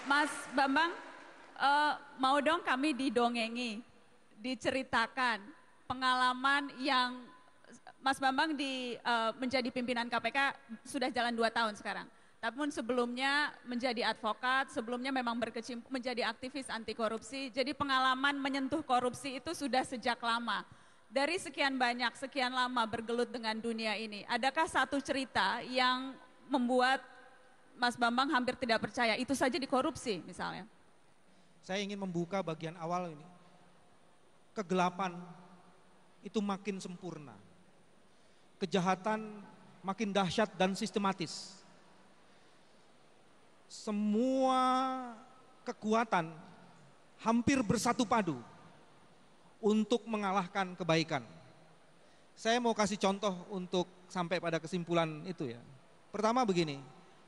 Mas Bambang, mau dong kami didongengi, diceritakan pengalaman yang Mas Bambang menjadi pimpinan KPK sudah jalan 2 tahun sekarang. Tapi sebelumnya menjadi advokat, sebelumnya memang berkecimpung menjadi aktivis anti korupsi. Jadi pengalaman menyentuh korupsi itu sudah sejak lama. Dari sekian banyak, sekian lama bergelut dengan dunia ini, adakah satu cerita yang membuat Mas Bambang hampir tidak percaya itu saja dikorupsi misalnya? Saya ingin membuka bagian awal ini. Kegelapan itu makin sempurna. Kejahatan makin dahsyat dan sistematis. Semua kekuatan hampir bersatu padu untuk mengalahkan kebaikan. Saya mau kasih contoh untuk sampai pada kesimpulan itu ya. Pertama begini,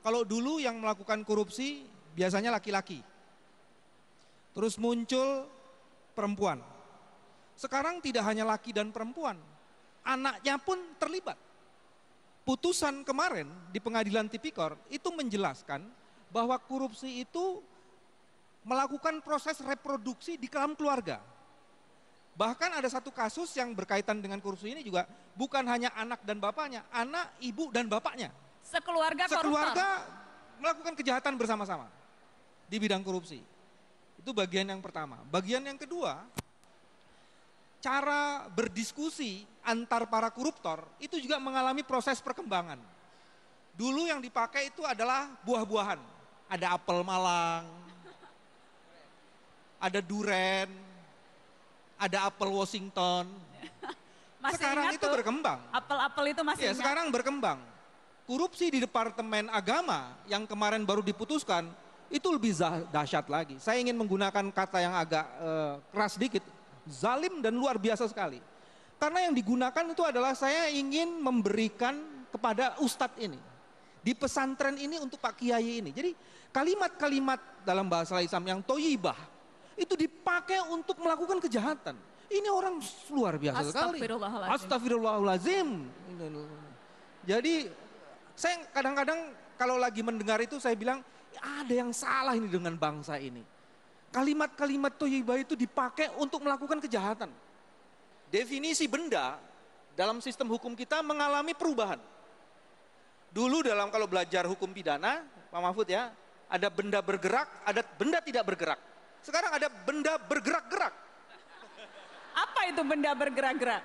kalau dulu yang melakukan korupsi biasanya laki-laki. Terus muncul perempuan. Sekarang tidak hanya laki dan perempuan, anaknya pun terlibat. Putusan kemarin di pengadilan tipikor itu menjelaskan bahwa korupsi itu melakukan proses reproduksi di dalam keluarga. Bahkan ada satu kasus yang berkaitan dengan korupsi ini juga bukan hanya anak dan bapaknya, anak, ibu dan bapaknya. Sekeluarga koruptor. Sekeluarga melakukan kejahatan bersama-sama di bidang korupsi. Itu bagian yang pertama. Bagian yang kedua, cara berdiskusi antar para koruptor itu juga mengalami proses perkembangan. Dulu yang dipakai itu adalah buah-buahan. Ada apel Malang, ada duren, ada apel Washington. Masih sekarang ingat itu tuh, berkembang. Apel-apel itu masih Ya, ingat. sekarang berkembang. Korupsi di Departemen Agama yang kemarin baru diputuskan itu lebih dahsyat lagi. Saya ingin menggunakan kata yang agak keras sedikit, zalim dan luar biasa sekali. Karena yang digunakan itu adalah saya ingin memberikan kepada ustadz ini, di pesantren ini untuk Pak Kiai ini. Jadi kalimat-kalimat dalam bahasa Islam yang toyibah itu dipakai untuk melakukan kejahatan. Ini orang luar biasa sekali. Astagfirullahaladzim. Astagfirullahaladzim. Jadi saya kadang-kadang kalau lagi mendengar itu saya bilang ada yang salah ini dengan bangsa ini. Kalimat-kalimat toyibah itu dipakai untuk melakukan kejahatan. Definisi benda dalam sistem hukum kita mengalami perubahan. Dulu kalau belajar hukum pidana, Pak Mahfud ya, ada benda bergerak, ada benda tidak bergerak. Sekarang ada benda bergerak-gerak. Apa itu benda bergerak-gerak?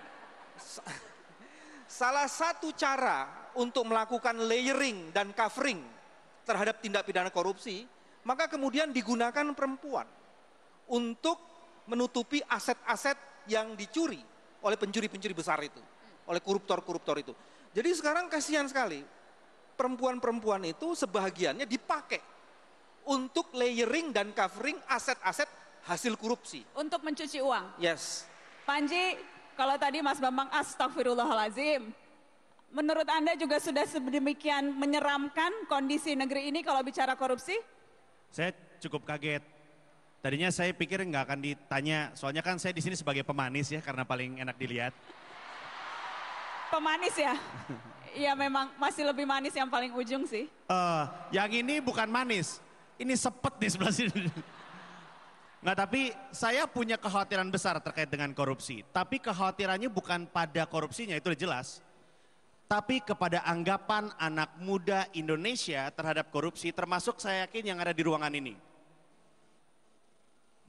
Salah satu cara untuk melakukan layering dan covering terhadap tindak pidana korupsi, maka kemudian digunakan perempuan untuk menutupi aset-aset yang dicuri oleh pencuri-pencuri besar itu, oleh koruptor-koruptor itu. Jadi sekarang kasihan sekali, perempuan-perempuan itu sebahagiannya dipakai untuk layering dan covering aset-aset hasil korupsi. Untuk mencuci uang? Yes. Panji, kalau tadi Mas Bambang astagfirullahaladzim, menurut Anda juga sudah sedemikian menyeramkan kondisi negeri ini kalau bicara korupsi? Saya cukup kaget. Tadinya saya pikir nggak akan ditanya, soalnya kan saya di sini sebagai pemanis ya, karena paling enak dilihat. Pemanis ya? Iya memang masih lebih manis yang paling ujung sih. Yang ini bukan manis, ini sepet di sebelah sini. Nggak, tapi saya punya kekhawatiran besar terkait dengan korupsi. Tapi kekhawatirannya bukan pada korupsinya, itu udah jelas. Tapi kepada anggapan anak muda Indonesia terhadap korupsi, termasuk saya yakin yang ada di ruangan ini.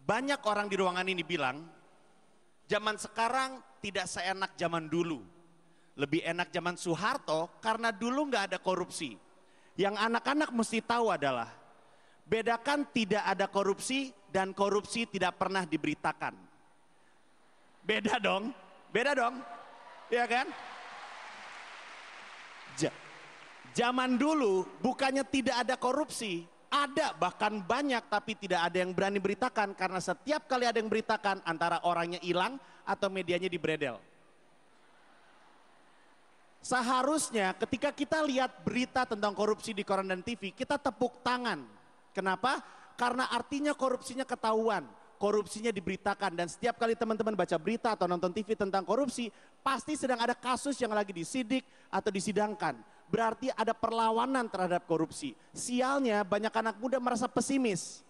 Banyak orang di ruangan ini bilang, zaman sekarang tidak seenak zaman dulu. Lebih enak zaman Soeharto karena dulu nggak ada korupsi. Yang anak-anak mesti tahu adalah, bedakan tidak ada korupsi dan korupsi tidak pernah diberitakan. Beda dong, ya kan? Zaman dulu bukannya tidak ada korupsi, ada bahkan banyak, tapi tidak ada yang berani beritakan karena setiap kali ada yang beritakan antara orangnya hilang atau medianya dibredel. Seharusnya ketika kita lihat berita tentang korupsi di koran dan TV, kita tepuk tangan. Kenapa? Karena artinya korupsinya ketahuan, korupsinya diberitakan, dan setiap kali teman-teman baca berita atau nonton TV tentang korupsi, pasti sedang ada kasus yang lagi disidik atau disidangkan. Berarti ada perlawanan terhadap korupsi. Sialnya banyak anak muda merasa pesimis.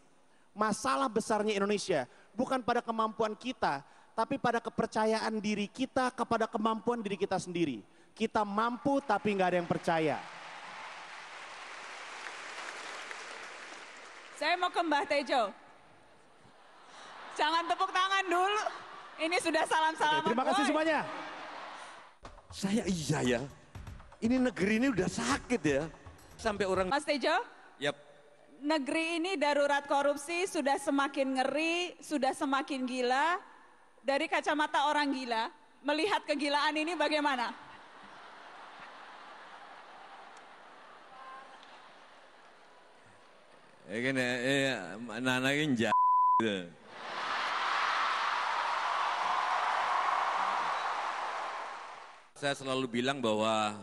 Masalah besarnya Indonesia bukan pada kemampuan kita, tapi pada kepercayaan diri kita kepada kemampuan diri kita sendiri. Kita mampu tapi nggak ada yang percaya. Saya mau ke Mbah Tejo. Jangan tepuk tangan dulu. Ini sudah salam-salaman. Terima kasih Boy. semuanya. Saya iya ya, ini negeri ini udah sakit ya. Sampai orang... Mas Tejo, Yap, negeri ini darurat korupsi sudah semakin ngeri, sudah semakin gila. Dari kacamata orang gila, melihat kegilaan ini bagaimana? kan nanakin gitu. Saya selalu bilang bahwa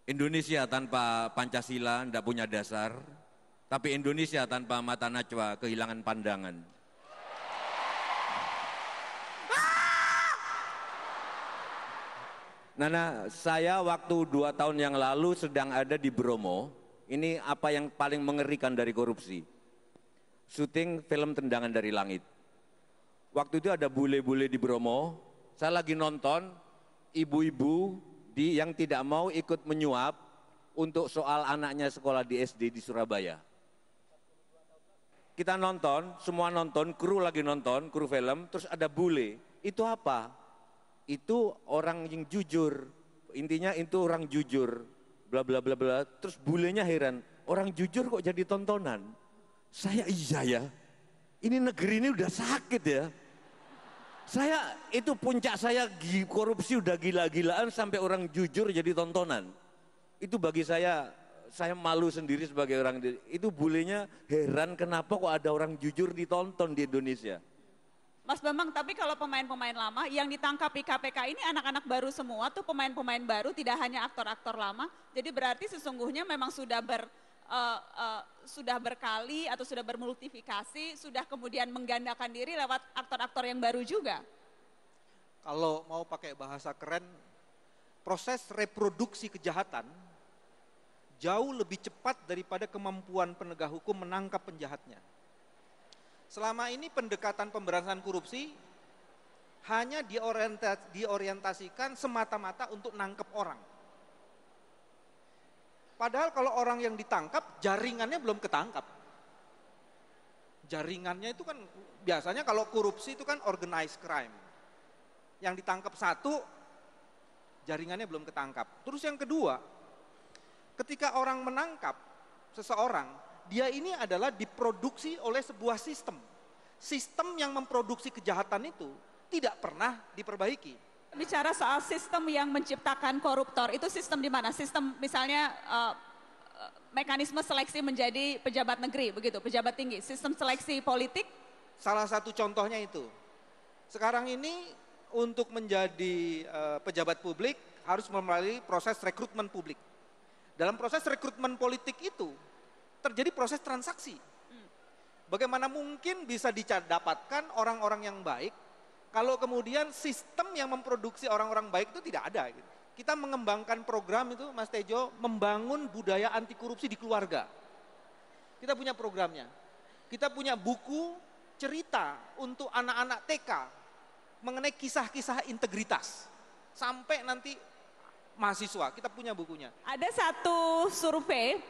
Indonesia tanpa Pancasila tidak punya dasar, tapi Indonesia tanpa mata najwa kehilangan pandangan. Nana, saya waktu 2 tahun yang lalu sedang ada di Bromo. Ini apa yang paling mengerikan dari korupsi. Syuting film Tendangan dari Langit. Waktu itu ada bule-bule di Bromo. Saya lagi nonton ibu-ibu yang tidak mau ikut menyuap untuk soal anaknya sekolah di SD di Surabaya. Kita nonton, semua nonton, kru lagi nonton, kru film, terus ada bule. Itu apa? Itu orang yang jujur, intinya itu orang jujur, bla bla bla bla. Terus bulenya heran, orang jujur kok jadi tontonan? Saya iya ya, ini negeri ini udah sakit ya. Saya itu puncak saya korupsi udah gila-gilaan sampai orang jujur jadi tontonan. Itu bagi saya malu sendiri sebagai orang. Itu bulenya heran kenapa kok ada orang jujur ditonton di Indonesia. Mas Bambang, tapi kalau pemain-pemain lama yang ditangkap di KPK ini anak-anak baru semua tuh, pemain-pemain baru, tidak hanya aktor-aktor lama. Jadi berarti sesungguhnya memang sudah berkali atau sudah bermultifikasi, sudah kemudian menggandakan diri lewat aktor-aktor yang baru juga. Kalau mau pakai bahasa keren, proses reproduksi kejahatan jauh lebih cepat daripada kemampuan penegak hukum menangkap penjahatnya. Selama ini pendekatan pemberantasan korupsi hanya diorientasikan semata-mata untuk nangkep orang. Padahal kalau orang yang ditangkap, jaringannya belum ketangkap. Jaringannya itu kan biasanya kalau korupsi itu kan organized crime. Yang ditangkap satu, jaringannya belum ketangkap. Terus yang kedua, ketika orang menangkap seseorang, dia ini adalah diproduksi oleh sebuah sistem. Sistem yang memproduksi kejahatan itu tidak pernah diperbaiki. Bicara soal sistem yang menciptakan koruptor, itu sistem di mana? Sistem misalnya mekanisme seleksi menjadi pejabat negeri, begitu, pejabat tinggi. Sistem seleksi politik? Salah satu contohnya itu. Sekarang ini untuk menjadi pejabat publik harus melalui proses rekrutmen publik. Dalam proses rekrutmen politik itu terjadi proses transaksi. Bagaimana mungkin bisa didapatkan orang-orang yang baik kalau kemudian sistem yang memproduksi orang-orang baik itu tidak ada. Kita mengembangkan program itu, Mas Tejo, membangun budaya anti korupsi di keluarga. Kita punya programnya. Kita punya buku cerita untuk anak-anak TK mengenai kisah-kisah integritas. Sampai nanti mahasiswa, kita punya bukunya. Ada satu survei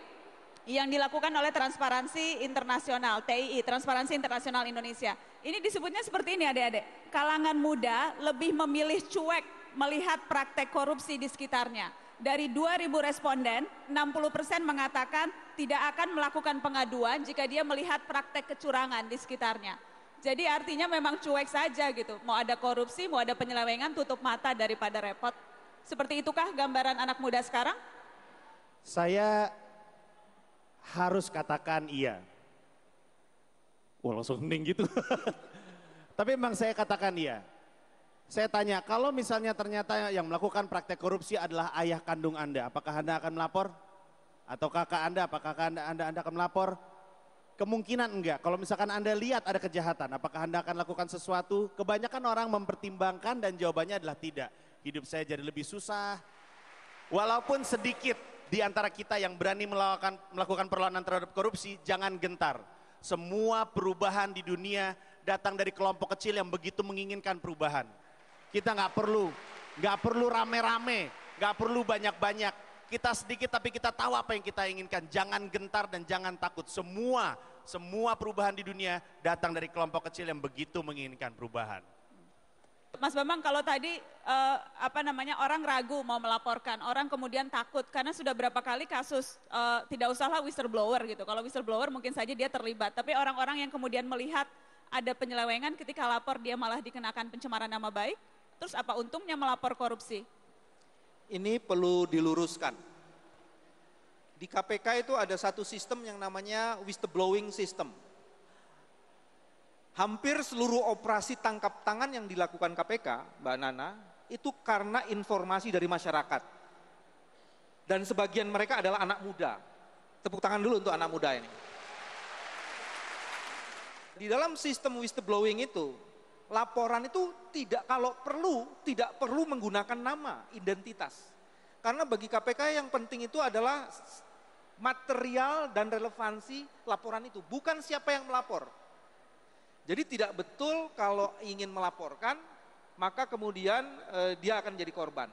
yang dilakukan oleh Transparansi Internasional, TII, Transparansi Internasional Indonesia. Ini disebutnya seperti ini adik-adik, kalangan muda lebih memilih cuek melihat praktek korupsi di sekitarnya. Dari 2.000 responden, 60% mengatakan tidak akan melakukan pengaduan jika dia melihat praktek kecurangan di sekitarnya. Jadi artinya memang cuek saja gitu, mau ada korupsi, mau ada penyelewengan, tutup mata daripada repot. Seperti itukah gambaran anak muda sekarang? Saya harus katakan iya. Wah langsung hening gitu. Tapi memang saya katakan iya. Saya tanya, kalau misalnya ternyata yang melakukan praktek korupsi adalah ayah kandung Anda, apakah Anda akan melapor? Atau kakak Anda, apakah Anda akan melapor? Kemungkinan enggak. Kalau misalkan Anda lihat ada kejahatan, apakah Anda akan lakukan sesuatu? Kebanyakan orang mempertimbangkan dan jawabannya adalah tidak. Hidup saya jadi lebih susah. Walaupun sedikit di antara kita yang berani melakukan perlawanan terhadap korupsi, jangan gentar. Semua perubahan di dunia datang dari kelompok kecil yang begitu menginginkan perubahan. Kita nggak perlu rame-rame, nggak perlu banyak-banyak. Kita sedikit tapi kita tahu apa yang kita inginkan. Jangan gentar dan jangan takut. Semua perubahan di dunia datang dari kelompok kecil yang begitu menginginkan perubahan. Mas Bambang, kalau tadi orang ragu mau melaporkan, orang kemudian takut karena sudah berapa kali kasus, tidak usahlah whistleblower gitu. Kalau whistleblower mungkin saja dia terlibat, tapi orang-orang yang kemudian melihat ada penyelewengan ketika lapor dia malah dikenakan pencemaran nama baik, terus apa untungnya melapor korupsi? Ini perlu diluruskan. Di KPK itu ada satu sistem yang namanya whistleblowing system. Hampir seluruh operasi tangkap tangan yang dilakukan KPK, Mbak Nana, itu karena informasi dari masyarakat. Dan sebagian mereka adalah anak muda. Tepuk tangan dulu untuk anak muda ini. Di dalam sistem whistleblowing itu, laporan itu tidak perlu menggunakan nama, identitas. Karena bagi KPK yang penting itu adalah material dan relevansi laporan itu, bukan siapa yang melapor. Jadi tidak betul kalau ingin melaporkan, maka kemudian dia akan jadi korban.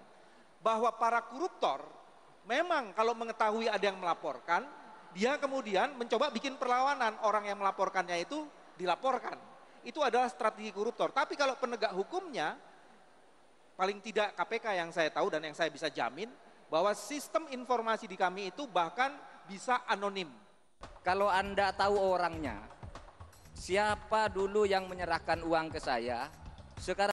Bahwa para koruptor, memang kalau mengetahui ada yang melaporkan, dia kemudian mencoba bikin perlawanan, orang yang melaporkannya itu dilaporkan. Itu adalah strategi koruptor. Tapi kalau penegak hukumnya, paling tidak KPK yang saya tahu dan yang saya bisa jamin, bahwa sistem informasi di kami itu bahkan bisa anonim. Kalau Anda tahu orangnya, siapa dulu yang menyerahkan uang ke saya, sekarang